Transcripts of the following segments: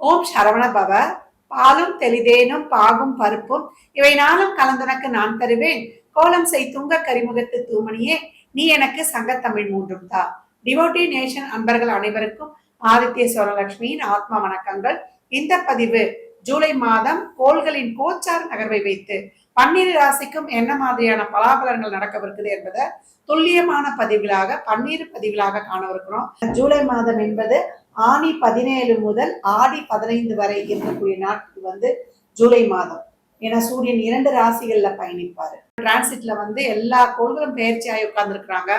ஓம் சரவண பவ. பாலும் தெளிதேனும் பாகும் பருப்பும் இவை நாளும் கலந்துனக்கு நான் தருவேன். கோலம் செய் துங்க கரிமுகத்து தூமணியே, நீ எனக்கு சங்கத்தமிழ் மூன்றும் தா. டிவோட்டி நேஷன் அன்பர்கள் அனைவருக்கும் ஆதித்ய சுவரலட்சுமியின் ஆத்மா வணக்கங்கள். இந்த பதிவு ஜூலை மாதம் கோள்களின் கோச்சார் நகர்வை வைத்து 12 ராசிக்கும் என்ன மாதிரியான பலாபலன்கள் நடக்கவிருக்குது என்பதை துல்லியமான பதிவுகளாக 12 பதிவுகளாக காணவிருக்கிறோம். ஜூலை மாதம் என்பது ஆனி 17 முதல் ஆடி 15 வரை இருக்கக்கூடிய நாட்கள் ஜூலை மாதம். ஏன்னா சூரியன் 2 ராசிகள்ல பயணிப்பாரு. டிரான்சிட்ல எல்லா கோள்களும் பயிற்சி ஆகி உட்கார்ந்து இருக்கிறாங்க.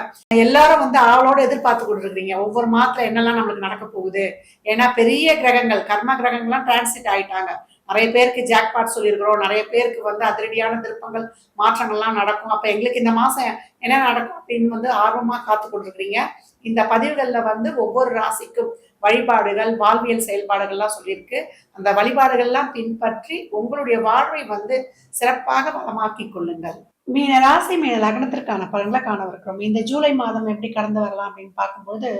எல்லாரும் ஆவலோட எதிர்பார்த்து கொண்டிருக்கிறீங்க ஒவ்வொரு மாதத்துல என்னெல்லாம் நம்மளுக்கு நடக்க போகுது. ஏன்னா பெரிய கிரகங்கள், கர்ம கிரகங்கள்லாம் டிரான்சிட் ஆயிட்டாங்க. நிறைய பேருக்கு ஜாக்பாட் சொல்லியிருக்கிறோம், நிறைய பேருக்கு அதிரடியான திருப்பங்கள் மாற்றங்கள்லாம் நடக்கும். அப்ப எங்களுக்கு இந்த மாசம் என்ன நடக்கும் அப்படின்னு ஆர்வமா காத்து கொண்டிருக்கிறீங்க. இந்த பதிவுகள்ல ஒவ்வொரு ராசிக்கும் வழிபாடுகள், வாழ்வியல் செயல்பாடுகள்லாம் சொல்லியிருக்கு. அந்த வழிபாடுகள்லாம் பின்பற்றி உங்களுடைய வாழ்வை சிறப்பாக வளமாக்கி கொள்ளுங்கள். மீன ராசி மீன லக்னத்திற்கான பலன்களை காணவிருக்கிறோம். இந்த ஜூலை மாதம் எப்படி கடந்து வரலாம் அப்படின்னு பார்க்கும்போது,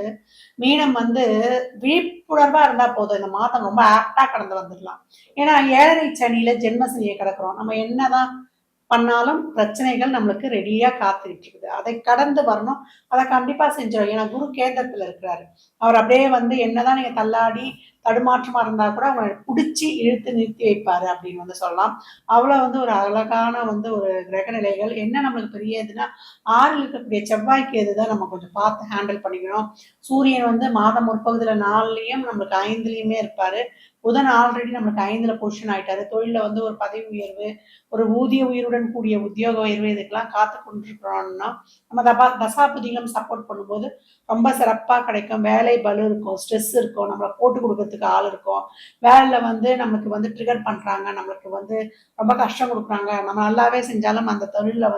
மீனம் விழிப்புணர்வா இருந்தா போதும், இந்த மாதம் ரொம்ப ஆப்டா கடந்து வந்துடலாம். ஏன்னா 7ரை சனியில ஜென்ம சனியை கிடக்குறோம். நம்ம என்னதான் பண்ணாலும் பிரச்சனைகள் நம்மளுக்கு ரெடியா காத்துக்கிட்டு இருக்குது. அதை கடந்து வரணும். அதை கண்டிப்பா செஞ்சிடும். ஏன்னா குரு கேந்திரத்துல இருக்கிறாரு. அவர் அப்படியே என்னதான் நீங்க தள்ளாடி தடுமாற்றமா இருந்தா கூட அவங்க பிடிச்சி இழுத்து நிறுத்தி வைப்பாரு அப்படின்னு சொல்லலாம். அவ்வளவு ஒரு அழகான ஒரு கிரக நிலைகள். என்ன நம்மளுக்கு பெரிய இதுன்னா 6ல் இருக்கக்கூடிய செவ்வாய்க்கு எதுதான் நம்ம கொஞ்சம் பார்த்து ஹேண்டில் பண்ணிக்கணும். சூரியன் மாதம் முற்பகுதியில 4லயும் நம்மளுக்கு 5லயுமே இருப்பாரு. புதன் ஆல்ரெடி நம்மளுக்கு 5ல பொசிஷன் ஆயிட்டாரு. தொழில ஒரு பதவி உயர்வு, ஒரு ஊதிய உயர்வுடன் கூடிய உத்தியோக உயர்வு இதுக்கெல்லாம் காத்து கொண்டிருக்கிறோம்னா நம்ம தசாபதிகளும் சப்போர்ட் பண்ணும்போது ரொம்ப சிறப்பா கிடைக்கும். வேலை பலு இருக்கும், ஸ்ட்ரெஸ் இருக்கும், நம்மளை போட்டு கொடுக்கறதுக்கு ஆள் இருக்கும். வேலையில நமக்கு ட்ரிகர் பண்றாங்க, நம்மளுக்கு ரொம்ப கஷ்டம் கொடுக்குறாங்க. நம்ம நல்லாவே செஞ்சாலும் அந்த தொழில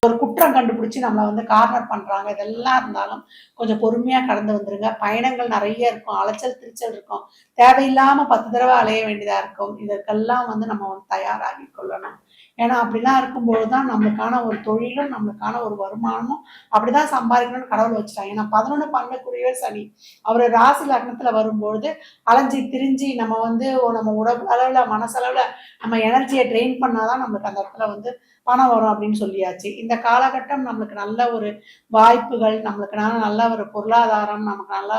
ஒரு குற்றம் கண்டுபிடிச்சு நம்மளை கார்னர் பண்றாங்க. இதெல்லாம் இருந்தாலும் கொஞ்சம் பொறுமையா கடந்து வந்துருங்க. பயணங்கள் நிறைய இருக்கும், அலைச்சல் திருச்சல் இருக்கும், தேவையில்லாம 10 தடவை அலைய வேண்டியதா இருக்கும். இதற்கெல்லாம் நம்ம தயாராகி கொள்ளணும். ஏன்னா அப்படிலாம் இருக்கும்போதுதான் நம்மளுக்கான ஒரு தொழிலும் நம்மளுக்கான ஒரு வருமானமும் அப்படிதான் சம்பாதிக்கணும்னு கடவுள் வச்சுட்டாங்க. ஏன்னா 11 12 சனி அவர் ராசி லக்னத்துல வரும்பொழுது அலைஞ்சி திரிஞ்சு நம்ம நம்ம உடம்பு அளவுல மனசளவுல நம்ம எனர்ஜியை ட்ரெயின் பண்ணாதான் நம்மளுக்கு அந்த இடத்துல பணம் வரும் அப்படின்னு சொல்லியாச்சு. இந்த காலகட்டம் நம்மளுக்கு நல்ல ஒரு வாய்ப்புகள், நம்மளுக்கு நல்ல ஒரு பொருளாதாரம், நமக்கு நல்லா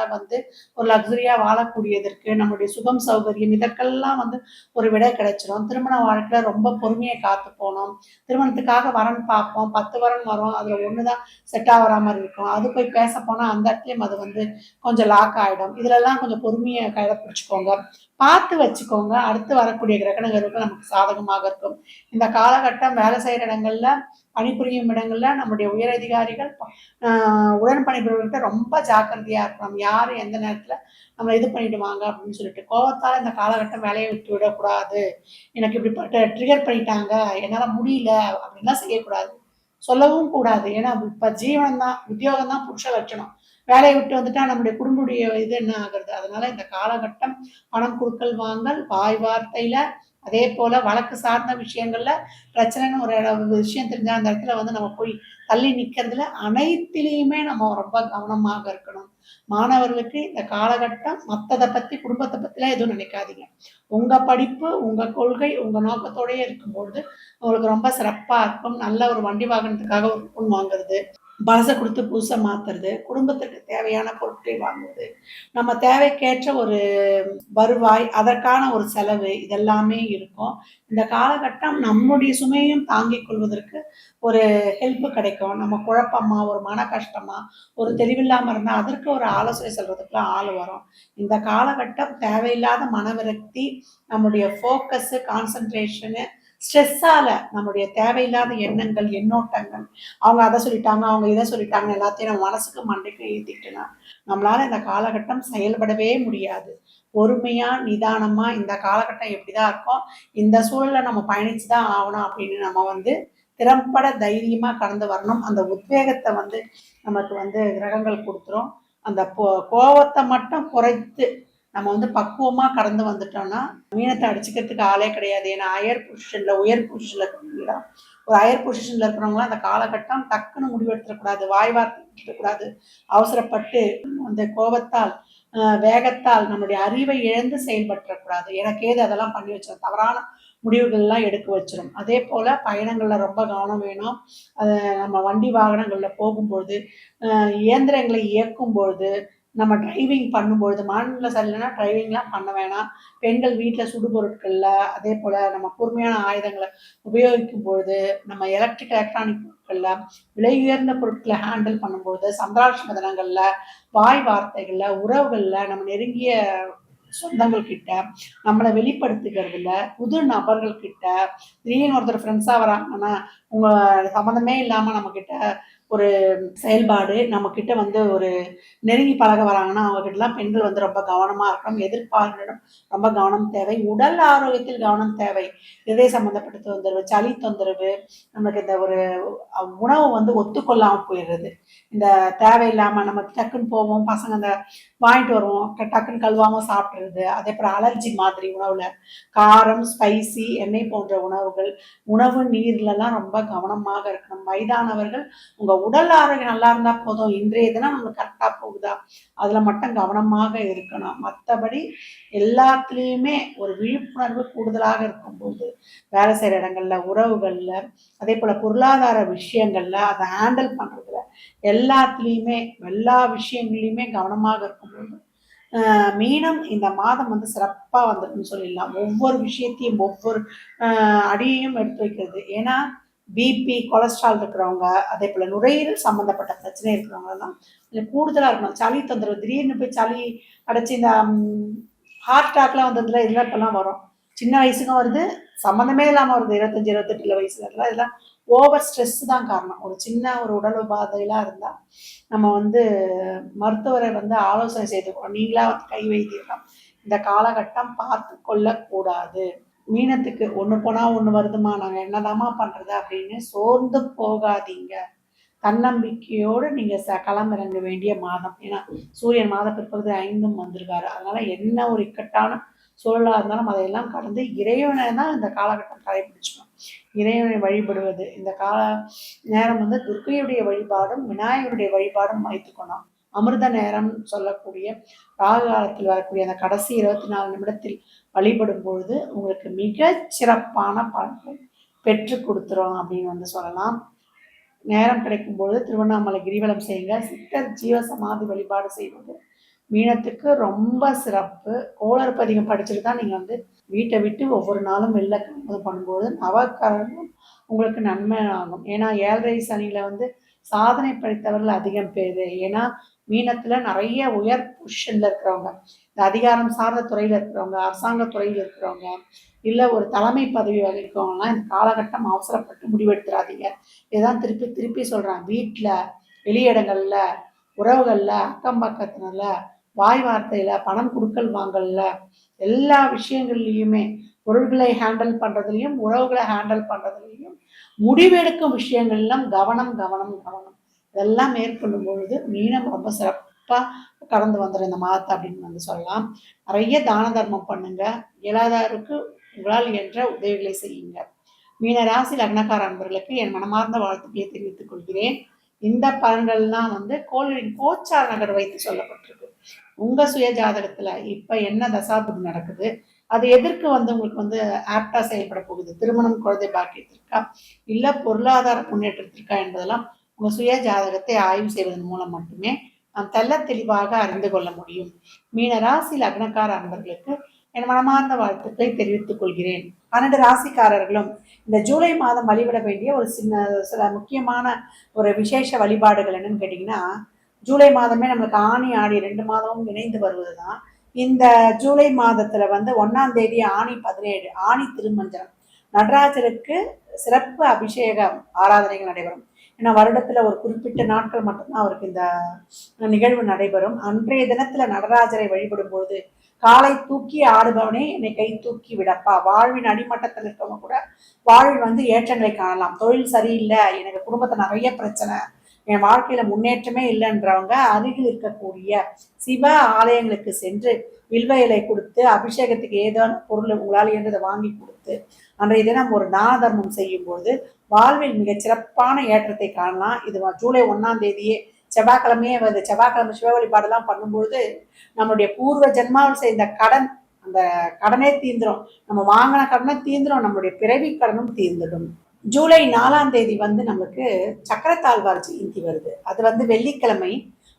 ஒரு லக்ஸரியா வாழக்கூடியதற்கு, நம்மளுடைய சுகம் சௌகரியம் இதற்கெல்லாம் ஒரு விடை கிடைச்சிடும். திருமண வாழ்க்கையில ரொம்ப பொறுமையை காத்து போனோம். திருமணத்துக்காக வரன் பார்ப்போம், 10 வரன் வரும், அதுல ஒண்ணுதான் செட் ஆகிற மாதிரி இருக்கும். அது போய் பேச போனா அந்த இடத்துலயும் அது கொஞ்சம் லாக் ஆயிடும். இதுல எல்லாம் கொஞ்சம் பொறுமையை கையில பிடிச்சுக்கோங்க, பார்த்து வச்சுக்கோங்க. அடுத்து வரக்கூடிய கிரகணங்களுக்கு நமக்கு சாதகமாக இருக்கும். இந்த காலகட்டம் வேலை செய்யற இடங்கள்ல, பணிபுரியும் இடங்கள்ல நம்முடைய உயரதிகாரிகள் உடன் பணிபுரியவர்கிட்ட ரொம்ப ஜாக்கிரதையா இருக்கணும். யாரு எந்த நேரத்துல நம்ம இது பண்ணிடுவாங்க அப்படின்னு சொல்லிட்டு கோவத்தால இந்த காலகட்டம் வேலையை விட்டு விடக்கூடாது. எனக்கு இப்படிப்பட்ட ட்ரிகர் பண்ணிட்டாங்க, என்னால முடியல அப்படின்லாம் செய்யக்கூடாது, சொல்லவும் கூடாது. ஏன்னா இப்ப ஜீவனம் தான், உத்தியோகம் தான் புருஷ லட்சணம். வேலையை விட்டு வந்துட்டா நம்முடைய குடும்புடைய இது என்ன ஆகுறது. அதனால இந்த காலகட்டம் பணம் கொடுக்கல் வாங்கல், வாய் வார்த்தையில, அதே போல வழக்கு சார்ந்த விஷயங்கள்ல பிரச்சனைன்னு ஒரு விஷயம் தெரிஞ்சா அந்த இடத்துல நம்ம போய் தள்ளி நிக்கிறதுல அனைத்திலையுமே நம்ம ரொம்ப கவனமாக இருக்கணும். மாணவர்களுக்கு இந்த காலகட்டம் மத்ததை பத்தி, குடும்பத்தை பத்திலாம் எதுவும் நினைக்காதீங்க. உங்க படிப்பு, உங்க கொள்கை, உங்க நோக்கத்தோடயே இருக்கும்பொழுது உங்களுக்கு ரொம்ப சிறப்பா இருக்கும். நல்ல ஒரு வண்டி வாகனத்துக்காக ஒரு பொன் வாங்குறது, பலசை கொடுத்து புதுசை மாத்துறது, குடும்பத்திற்கு தேவையான பொருட்களை வாங்குவது, நம்ம தேவைக்கேற்ற ஒரு வருவாய், அதற்கான ஒரு செலவு, இதெல்லாமே இருக்கும். இந்த காலகட்டம் நம்முடைய சுமையும் தாங்கிக் கொள்வதற்கு ஒரு ஹெல்ப் கிடைக்கும். நம்ம குழப்பமா, ஒரு மன கஷ்டமா, ஒரு தெளிவில்லாம இருந்தா அதற்கு ஒரு ஆலோசனை சொல்றதுக்குலாம் ஆள் வரும். இந்த காலகட்டம் தேவையில்லாத மனவிரக்தி, நம்முடைய ஃபோக்கஸ், கான்சன்ட்ரேஷனு, ஸ்ட்ரெஸ்ஸால நம்முடைய தேவையில்லாத எண்ணங்கள், எண்ணோட்டங்கள், அவங்க அதை சொல்லிட்டாங்க, அவங்க இதை சொல்லிட்டாங்க, எல்லாத்தையும் நம்ம மனசுக்கு மண்டைக்கு ஏற்றிக்கிட்டோம்னா நம்மளால இந்த காலகட்டம் செயல்படவே முடியாது. பொறுமையா நிதானமா இந்த காலகட்டம் எப்படிதான் இருக்கும், இந்த சூழல்ல நம்ம பயணிச்சுதான் ஆகணும் அப்படின்னு நம்ம திறம்பட தைரியமா கடந்து வரணும். அந்த உத்வேகத்தை நமக்கு கிரகங்கள் கொடுத்துரும். அந்த கோவத்தை மட்டும் குறைத்து நம்ம பக்குவமா கடந்து வந்துட்டோம்னா மீனத்தை அடிச்சுக்கிறதுக்கு ஆளே கிடையாது. ஏன்னா உயர் பொசிஷன்ல இருக்கிறவங்களா, ஒரு ஹையர் பொசிஷன்ல இருக்கிறவங்களாம் அந்த காலகட்டம் டக்குன்னு முடிவெடுத்துடக்கூடாது, வாய் வார்த்தை கூடாது, அவசரப்பட்டு அந்த கோபத்தால் வேகத்தால் நம்முடைய அறிவை இழந்து செயல்பற்றக்கூடாது. எனக்கு ஏது அதெல்லாம் பண்ணி வச்சிடும், தவறான முடிவுகள்லாம் எடுக்க வச்சிடும். அதே போல பயணங்கள்ல ரொம்ப கவனம் வேணும். அது நம்ம வண்டி வாகனங்கள்ல போகும்பொழுது, இயந்திரங்களை இயக்கும்பொழுது, நம்ம டிரைவிங் பண்ணும்பொழுது மனநிலை சரியில்லைன்னா டிரைவிங்லாம் பண்ண வேணாம். பெண்கள் வீட்டில் சுடுபொருட்கள்ல, அதே போல நம்ம கூர்மையான ஆயுதங்களை உபயோகிக்கும் பொழுது, நம்ம எலக்ட்ரானிக் பொருட்கள்ல, விலை உயர்ந்த பொருட்களை ஹேண்டில் பண்ணும்போது, சந்திராஷ்டம தினங்கள்ல, வாய் வார்த்தைகள்ல, உறவுகள்ல, நம்ம நெருங்கிய சொந்தங்கள் கிட்ட நம்மளை வெளிப்படுத்திக்கிறதுல, புது நபர்கள் கிட்ட திடீர்னு ஒருத்தர் ஃப்ரெண்ட்ஸா வராங்கன்னா உங்க சம்மந்தமே இல்லாம நம்ம கிட்ட ஒரு செயல்பாடு, நம்ம கிட்ட வந்து ஒரு நெருங்கி பழக வராங்கன்னா அவங்க கிட்டலாம் பெண்கள் வந்து ரொம்ப கவனமா இருக்கணும். எதிர்ப்பாளர்களிடம் ரொம்ப கவனம் தேவை. உடல் ஆரோக்கியத்தில் கவனம் தேவை. இதய சம்பந்தப்பட்ட தொந்தரவு, சளி தொந்தரவு, நமக்கு இந்த ஒரு உணவு வந்து ஒத்துக்கொள்ளாம போயிடுறது. இந்த தேவையில்லாம நம்ம டக்குன்னு போவோம், பசங்க அந்த வாங்கிட்டு வருவோம், டக்குன்னு கழுவாம சாப்பிட்றது. அதே போல அலர்ஜி மாதிரி உணவுல காரம், ஸ்பைசி, எண்ணெய் போன்ற உணவுகள், உணவு நீர்லலாம் ரொம்ப கவனமாக இருக்கணும். வயதானவர்கள் உங்க உடல் ஆரோக்கியம் நல்லா இருந்தா போதும், இன்றைய தினம் நம்மளுக்கு கரெக்டா போகுதா அதுல மட்டும் கவனமாக இருக்கணும். மற்றபடி எல்லாத்துலேயுமே ஒரு விழிப்புணர்வு கூடுதலாக இருக்கும்போது, வேலை செய்கிற இடங்கள்ல, உறவுகள்ல, அதே போல் பொருளாதார விஷயங்கள்ல, அதை ஹேண்டில் பண்ணுறதுல எல்லாத்துலேயுமே எல்லா விஷயங்கள்லையுமே கவனமாக இருக்கும்போது மீனம் இந்த மாதம் வந்து சிறப்பாக வந்திருக்குன்னு சொல்லிடலாம். ஒவ்வொரு விஷயத்தையும் ஒவ்வொரு அடியையும் எடுத்து வைக்கிறது. ஏன்னா பிபி, கொலஸ்ட்ரால் இருக்கிறவங்க, அதே போல் நுரையீரல் சம்மந்தப்பட்ட பிரச்சனை இருக்கிறவங்கலாம் கொஞ்சம் கூடுதலாக இருக்கணும். சளி தொந்தரவு, திடீர்னு போய் சளி அடைச்சி இந்த ஹார்ட் அட்டாக்லாம் வந்ததுல இதெல்லாம் இப்போல்லாம் வரும். சின்ன வயசுக்கும் வருது, சம்மந்தமே இல்லாமல் வருது. 25, 28 வயசுல இதெல்லாம் ஓவர் ஸ்ட்ரெஸ் தான் காரணம். ஒரு சின்ன ஒரு உடல் உபாதையெல்லாம் இருந்தால் நம்ம வந்து மருத்துவரை வந்து ஆலோசனை செய்துக்கணும். நீங்களா வந்து கை வைத்தியலாம் இந்த காலகட்டம் பார்த்து கொள்ளக்கூடாது. மீனத்துக்கு ஒன்று போனால் ஒன்று வருதுமா, நாங்கள் என்னதாம்மா பண்ணுறது அப்படின்னு சோர்ந்து போகாதீங்க. தன்னம்பிக்கையோடு நீங்கள் களமிறங்க வேண்டிய மாதம். ஏன்னா சூரியன் மாத பிற்பகுதி 5 வந்திருக்காரு. அதனால என்ன ஒரு இக்கட்டான சூழலாக இருந்தாலும் அதையெல்லாம் கடந்து இறைவனை தான் இந்த காலகட்டம் கடைபிடிச்சிக்கணும். இறைவனை வழிபடுவது இந்த கால நேரம் வந்து துர்க்கையுடைய வழிபாடும் விநாயகருடைய வழிபாடும் வைத்துக்கணும். அமிர்த நேரம் சொல்லக்கூடிய ராகு காலத்தில் வரக்கூடிய அந்த கடைசி 24 நிமிடத்தில் வழிபடும் பொழுது உங்களுக்கு மிக சிறப்பான பலன்கள் பெற்று கொடுத்துரும் அப்படின்னு வந்து சொல்லலாம். நேரம் கிடைக்கும்போது திருவண்ணாமலை கிரிவலம் செய்யுங்க. சித்தர் ஜீவசமாதி வழிபாடு செய்வது மீனத்துக்கு ரொம்ப சிறப்பு. கோளறு பதிகம் படிச்சுட்டு தான் நீங்கள் வந்து வீட்டை விட்டு ஒவ்வொரு நாளும் வெளில கிளம்புறது பண்ணும்போது நவக்கரனும் உங்களுக்கு நன்மை ஆகும். ஏன்னா 7.5 சனியில் வந்து சாதனை படைத்தவர்கள் அதிகம் பேர். ஏன்னா மீனத்தில் நிறைய உயர் பொசிஷனில் இருக்கிறவங்க, இந்த அதிகாரம் சார்ந்த துறையில் இருக்கிறவங்க, அரசாங்க துறையில் இருக்கிறவங்க, இல்லை ஒரு தலைமை பதவி வகிக்கிறவங்கலாம் இந்த காலகட்டம் அவசரப்பட்டு முடிவெடுத்துறாதீங்க. இதுதான் திருப்பி திருப்பி சொல்கிறேன். வீட்டில், வெளியிடங்களில், உறவுகளில், அக்கம் பக்கத்தினரில், வாய் வார்த்தையில், பணம் கொடுக்கல் வாங்கல, எல்லா விஷயங்கள்லையுமே பொருள்களை ஹேண்டில் பண்ணுறதுலையும் உறவுகளை ஹேண்டில் பண்ணுறதுலையும் முடிவெடுக்கும் விஷயங்கள்லாம் கவனம் கவனம் கவனம் இதெல்லாம் மேற்கொள்ளும் பொழுது மீனம் ரொம்ப சிறப்பாக கடந்து வந்துடும் இந்த மாதத்தை அப்படின்னு வந்து சொல்லலாம். நிறைய தான தர்மம் பண்ணுங்க. இயலாதாருக்கு உங்களால் என்ற உதவிகளை செய்யுங்க. மீன ராசி லக்னக்கார அன்பர்களுக்கு என் மனமார்ந்த வாழ்த்துக்களை தெரிவித்துக் கொள்கிறேன். இந்த பலன்கள்லாம் வந்து கோளின் கோச்சார நகர் வைத்து சொல்லப்பட்டிருக்கு. உங்க சுய ஜாதகத்துல இப்ப என்ன தசாபுதி நடக்குது, அது எதற்கு வந்து உங்களுக்கு வந்து ஆப்டா செயல்பட போகுது, திருமணம், குழந்தை பாக்கியத்திற்கா, இல்ல பொருளாதார முன்னேற்றத்திற்கா என்பதெல்லாம் உங்க சுய ஜாதகத்தை ஆய்வு செய்வதன் மூலம் மட்டுமே நாம் தெல்ல தெளிவாக அறிந்து கொள்ள முடியும். மீன ராசி லக்னக்கார அன்பர்களுக்கு என் மனமார்ந்த வாழ்த்துக்களை தெரிவித்துக் கொள்கிறேன். 12 ராசிக்காரர்களும் இந்த ஜூலை மாதம் வழிபட வேண்டிய ஒரு சில முக்கியமான ஒரு விசேஷ வழிபாடுகள் என்னன்னு கேட்டிங்கன்னா, ஜூலை மாதமே நம்மளுக்கு ஆணி ஆடி 2 மாதமும் இணைந்து வருவது தான். இந்த ஜூலை மாதத்துல வந்து 1ஆம் தேதி ஆணி 17 ஆணி திருமஞ்சனம் நடராஜருக்கு சிறப்பு அபிஷேகம் ஆராதனைகள் நடைபெறும். ஏன்னா வருடத்துல ஒரு குறிப்பிட்ட நாட்கள் மட்டும்தான் அவருக்கு இந்த நிகழ்வு நடைபெறும். அன்றைய தினத்துல நடராஜரை வழிபடும் போது காலை தூக்கி ஆடுபவனே என்னை கை தூக்கி விடப்பா. வாழ்வின் அடிமட்டத்தில் இருக்கவங்க கூட வாழ்வில் வந்து ஏற்றங்களை காணலாம். தொழில் சரியில்லை, எனக்கு குடும்பத்தை நிறைய பிரச்சனை, என் வாழ்க்கையில முன்னேற்றமே இல்லைன்றவங்க அருகில் இருக்கக்கூடிய சிவ ஆலயங்களுக்கு சென்று வில்வ இலை கொடுத்து, அபிஷேகத்துக்கு ஏதான பொருள் உங்களால் என்றதை வாங்கி கொடுத்து அன்றைய தினம் ஒரு தான தர்மம் செய்யும் போது வாழ்வில் மிகச் சிறப்பான ஏற்றத்தை காணலாம். இது ஜூலை 1ஆம் தேதியே செவ்வாய்க்கிழமையே வருது. செவ்வாய்க்கிழமை சிவ வழிபாடெல்லாம் பண்ணும்பொழுது நம்மளுடைய பூர்வ ஜென்மாவில் செய்த கடன், அந்த கடனே தீர்ந்துடும். நம்ம வாங்கின கடனே தீர்ந்துடும், நம்மளுடைய பிறவி கடனும் தீர்ந்துடும். ஜூலை 4ஆம் தேதி வந்து நமக்கு சக்கரத்தாழ்வார் ஜெயந்தி வருது. அது வந்து வெள்ளிக்கிழமை.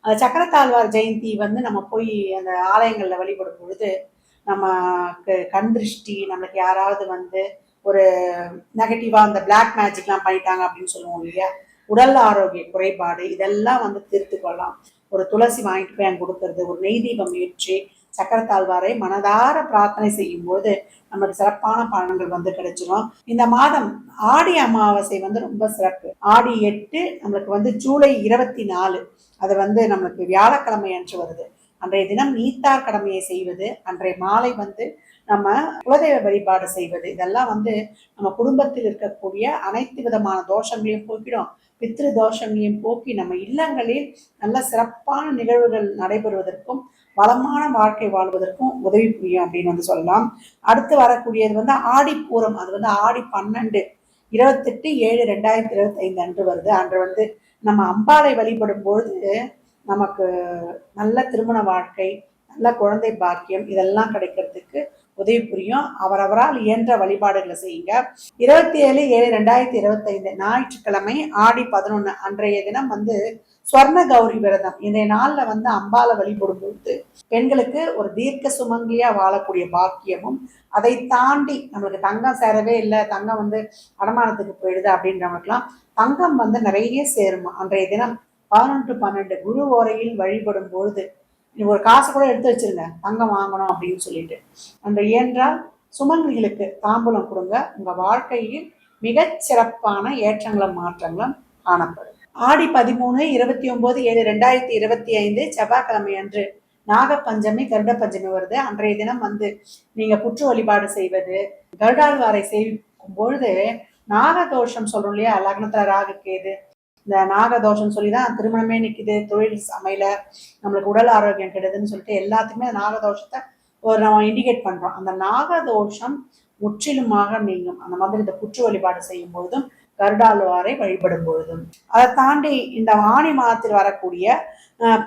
அந்த சக்கரத்தாழ்வார் ஜெயந்தி வந்து நம்ம போய் அந்த ஆலயங்களில் வழிபடும் பொழுது நமக்கு கண் திருஷ்டி, நமக்கு யாராவது வந்து ஒரு நெகட்டிவா அந்த பிளாக் மேஜிக்லாம் பண்ணிட்டாங்க அப்படின்னு சொல்லுவோம் இல்லையா, உடல் ஆரோக்கிய குறைபாடு, இதெல்லாம் வந்து தீர்த்து கொள்ளலாம். ஒரு துளசி வாங்கிட்டு போய் அங்கே கொடுக்கறது, ஒரு நெய் தீபம் ஏற்றி சக்கரத்தாழ்வாரை மனதார பிரார்த்தனை செய்யும் போது நமக்கு சிறப்பான பலன்கள் வந்து கிடைச்சிடும். இந்த மாதம் ஆடி அமாவாசை வந்து ரொம்ப சிறப்பு. ஆடி 8 நம்மளுக்கு வந்து ஜூலை 24, அது வந்து நம்மளுக்கு வியாழக்கிழமை அன்று வருது. அன்றைய தினம் நீத்தார் கடமையை செய்வது, அன்றைய மாலை வந்து நம்ம குலதெய்வ வழிபாடு செய்வது, இதெல்லாம் வந்து நம்ம குடும்பத்தில் இருக்கக்கூடிய அனைத்து விதமான தோஷங்களையும் போக்கிடும். பித்ரு தோஷங்களையும் போக்கி நம்ம இல்லங்களில் நல்ல சிறப்பான நிகழ்வுகள் நடைபெறுவதற்கும் வளமான வாழ்க்கை வாழ்வதற்கும் உதவி புரியும் அப்படின்னு வந்து சொல்லலாம். அடுத்து வரக்கூடியது வந்து ஆடிப்பூரம். அது வந்து ஆடி 12 28/7/2025 அன்று வருது. அன்று வந்து நம்ம அம்பாளை வழிபடும் பொழுது நமக்கு நல்ல திருமண வாழ்க்கை, நல்ல குழந்தை பாக்கியம், இதெல்லாம் கிடைக்கிறதுக்கு உதவி புரியும். அவரவரால் இயன்ற வழிபாடுகளை செய்யுங்க. 27/7/2025 ஞாயிற்றுக்கிழமை ஆடி 11 அன்றைய தினம் வந்து ஸ்வர்ண கௌரி விரதம். இந்த நாள்ல வந்து அம்பாலை வழிபடும் பொழுது பெண்களுக்கு ஒரு தீர்க்க சுமங்கலியா வாழக்கூடிய பாக்கியமும், அதை தாண்டி நம்மளுக்கு தங்கம் சேரவே இல்லை, தங்கம் வந்து அடமானத்துக்கு போயிடுது அப்படின்றவங்களுக்குலாம் தங்கம் வந்து நிறைய சேருமா. அன்றைய தினம் 11/12 குரு ஓரையில் வழிபடும் பொழுது ஒரு காசு கூட எடுத்து வச்சிருங்க, தங்கம் வாங்கணும் அப்படின்னு சொல்லிட்டு. அந்த இயன்றால் சுமங்கலிகளுக்கு தாம்பூலம் கொடுங்க. உங்க வாழ்க்கையில் மிகச் சிறப்பான ஏற்றங்களும் மாற்றங்களும் காணப்படும். ஆடி 13/29/2025 செவ்வாய்க்கிழமை அன்று நாகப்பஞ்சமி, கருட பஞ்சமி வருது. அன்றைய தினம் வந்து நீங்க புற்று வழிபாடு செய்வது, கருடாழ்வாரை செய்யும் பொழுது நாகதோஷம் சொல்றோம் இல்லையா, லக்னத்துல ராகு கேது, இந்த நாகதோஷம் சொல்லிதான் திருமணமே நிக்குது, தொழில் அமையல, நம்மளுக்கு உடல் ஆரோக்கியம் கெடுதுன்னு சொல்லிட்டு எல்லாத்துக்குமே நாகதோஷத்தை நம்ம இண்டிகேட் பண்றோம். அந்த நாகதோஷம் முற்றிலுமாக நீங்கும் அந்த மாதிரி இந்த புற்று வழிபாடு செய்யும் பொழுதும், கருடாழ்வாரை வழிபடும் பொழுதும். அதை தாண்டி இந்த ஆணி மாதத்தில் வரக்கூடிய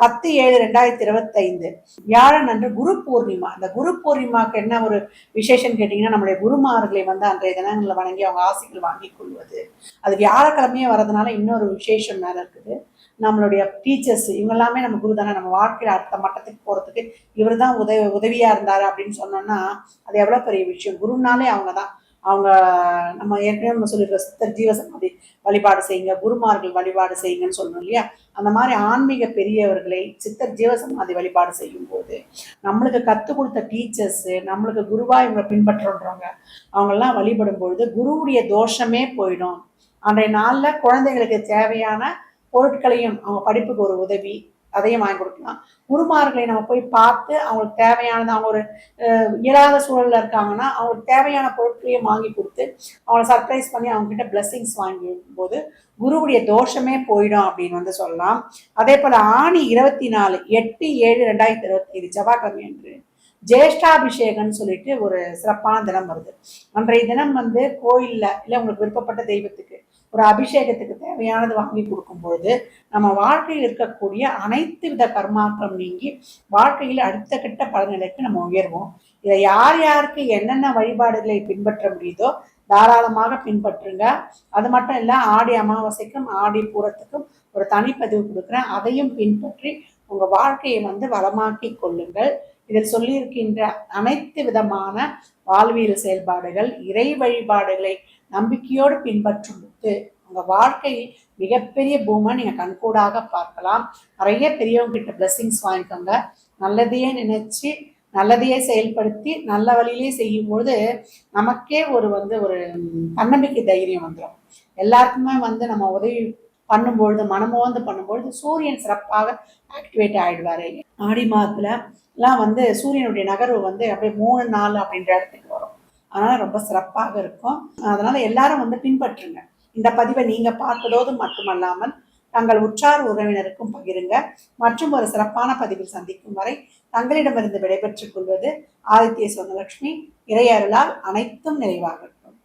10/7/2025 வியாழன் அன்று குரு பூர்ணிமா. அந்த குரு பூர்ணிமாவுக்கு என்ன ஒரு விசேஷம் கேட்டீங்கன்னா, நம்மளுடைய குருமார்களை வந்து அன்றைய தினங்களில் வணங்கி அவங்க ஆசைகள் வாங்கி கொள்வது. அது வியாழக்கிழமையே வர்றதுனால இன்னொரு விசேஷம் மேல இருக்குது. நம்மளுடைய டீச்சர்ஸ் இவங்க எல்லாமே நம்ம குரு தானே, நம்ம வாழ்க்கையில் அடுத்த மட்டத்துக்கு போறதுக்கு இவர் தான் உதவியா இருந்தாரு அப்படின்னு சொன்னோம்னா அது எவ்வளவு பெரிய விஷயம். குருனாலே அவங்க தான். அவங்க நம்ம ஏற்கனவே நம்ம சொல்லியிருக்க சித்தர் ஜீவசமாதி வழிபாடு செய்யுங்க, குருமார்கள் வழிபாடு செய்யுங்கன்னு சொல்லணும் இல்லையா. அந்த மாதிரி ஆன்மீக பெரியவர்களை சித்தர் ஜீவசமாதி வழிபாடு செய்யும் போது நம்மளுக்கு கற்றுக் கொடுத்த டீச்சர்ஸ், நம்மளுக்கு குருவா இவங்க பின்பற்றுறவங்க, அவங்கெல்லாம் வழிபடும் பொழுது குருவுடைய தோஷமே போயிடும். அன்றைய நாள்ல குழந்தைகளுக்கு தேவையான பொருட்களையும், அவங்க படிப்புக்கு ஒரு உதவி, அதையும் வாங்கி கொடுக்கலாம். குருமார்களை நம்ம போய் பார்த்து அவங்களுக்கு தேவையானது, அவங்க ஒரு இயலாத சூழல்ல இருக்காங்கன்னா அவங்களுக்கு தேவையான பொருட்களையும் வாங்கி கொடுத்து அவங்களை சர்ப்ரைஸ் பண்ணி அவங்க கிட்ட பிளெஸிங்ஸ் வாங்கி போது குருவுடைய தோஷமே போயிடும் அப்படின்னு வந்து சொல்லலாம். அதே போல ஆணி 24/8/7/2025 செவ்வாய்க்கிழமை அன்று ஜேஷ்டாபிஷேகம்னு சொல்லிட்டு ஒரு சிறப்பான தினம் வருது. அன்றைய தினம் வந்து கோயில்ல இல்லை உங்களுக்கு விருப்பப்பட்ட தெய்வத்துக்கு ஒரு அபிஷேகத்துக்கு தேவையானது வாங்கி கொடுக்கும் பொழுது நம்ம வாழ்க்கையில் இருக்கக்கூடிய அனைத்து வித கர்மாக்களும் நீங்கி வாழ்க்கையில் அடுத்த கட்ட பலநிலைக்கு நம்ம உயர்வோம். இதை யார் யாருக்கு என்னென்ன வழிபாடுகளை பின்பற்ற முடியுதோ தாராளமாக பின்பற்றுங்க. அது மட்டும் இல்லை, ஆடி அமாவாசைக்கும் ஆடி பூரத்துக்கும் ஒரு தனிப்பதிவு கொடுக்குறேன், அதையும் பின்பற்றி உங்க வாழ்க்கையை வந்து வளமாக்கி கொள்ளுங்கள். இதில் சொல்லியிருக்கின்ற அனைத்து விதமான வாழ்வியல் செயல்பாடுகள், இறை வழிபாடுகளை நம்பிக்கையோடு பின்பற்றும் போது உங்க வாழ்க்கையில் மிகப்பெரிய பூமை நீங்க கண்கூடாக பார்க்கலாம். நிறைய பெரியவங்க கிட்ட பிளெஸிங்ஸ் வாங்கிக்கோங்க. நல்லதையே நினைச்சு நல்லதையே செயல்படுத்தி நல்ல வழியிலே செய்யும் பொழுது நமக்கே ஒரு தன்னம்பிக்கை தைரியம் வந்துடும். எல்லாருக்குமே வந்து நம்ம உதவி பண்ணும்பொழுது, மனமோந்து பண்ணும்பொழுது சூரியன் சிறப்பாக ஆக்டிவேட் ஆயிடுவாரு. ஆடி மாதத்துல எல்லாம் வந்து சூரியனுடைய நகர்வு வந்து அப்படியே 3-4 அப்படின்ற இடத்துக்கு வரும். அதனால ரொம்ப சிறப்பாக இருக்கும். அதனால எல்லாரும் வந்து பின்பற்றுங்க. இந்த பதிவை நீங்க பார்ப்பதோடு மட்டுமல்லாமல் தங்கள் உற்றார் உறவினருக்கும் பகிருங்க. மற்றும் ஒரு சிறப்பான பதிவில் சந்திக்கும் வரை தங்களிடமிருந்து விடைபெற்றுக் கொள்வது ஆதித்ய சொர்ணலட்சுமி. இறையருளால் அனைத்தும் நிறைவாகும்.